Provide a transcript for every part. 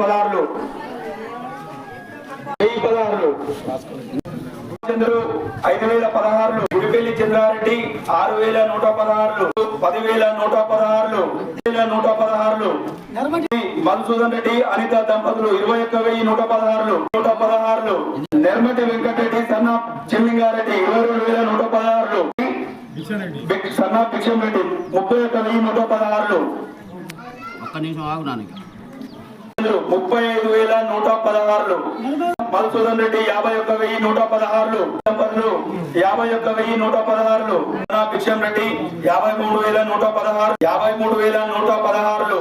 పదహారులు 1016 చంద్రు 5016 గుడిపల్లి చంద్రారెడ్డి 6116 10116 10116 మధుసూదన్ రెడ్డి అనిత దంపతులు 21116 నిర్మటి వెంకటరెడ్డి సన్న చెల్లింగారెడ్డి 22116 సన్నా భిక్షం రెడ్డి 31116 35116 మధుసూదన్ రెడ్డి 51116 దంపతులు 51116 సన్నా భిక్షం రెడ్డి 53116 53116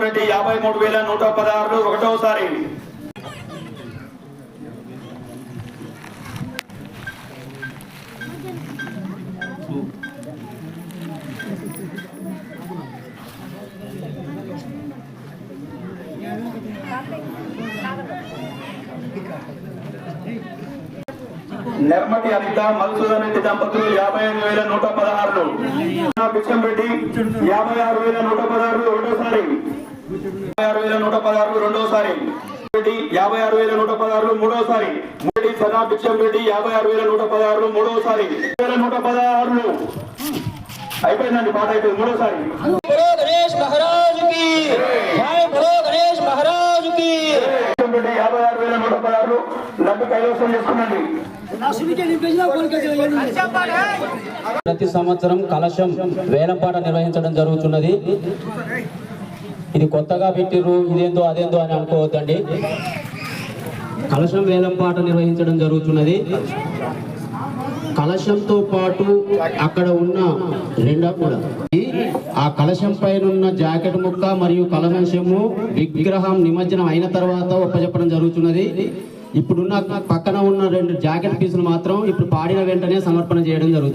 రెడ్డి 53116 ఒకటోసారి నిర్మటి అనిత మధుసూదన్ రెడ్డి దంపతులు 55116 భిక్షం రెడ్డి 56116 ఒకటోసారి 56116 రెండోసారి రెడ్డి 56116 మూడోసారి రెడ్డి సనా భిక్షం రెడ్డి 56116 మూడోసారి 116 అయిపోయిందండి పాట అయిపోయింది మూడోసారి గణేష్ మహారాజ్ కి జై బోలో గణేష్ మహారాజ్ కి 56116 లడ్డు కైవసం చేసుకునండి ప్రతి సంవత్సరం కలశం వేలంపాట నిర్వహించడం జరుగుతున్నది. ఇది కొత్తగా పెట్టిర్రు ఇదేందో అదేందో అని అనుకోవద్దండి. కలశం వేలంపాట నిర్వహించడం జరుగుతున్నది. కలశంతో పాటు అక్కడ ఉన్న రెండా కూడా ఆ కలశం పైన ఉన్న జాకెట్ ముక్క మరియు కలశము విగ్రహం నిమజ్జనం అయిన తర్వాత ఒప్పజెప్పడం జరుగుతున్నది. ఇప్పుడున్న పక్కన ఉన్న 2 జాకెట్ పీసులు మాత్రం ఇప్పుడు పాడిన వెంటనే సమర్పణ చేయడం జరుగుతుంది.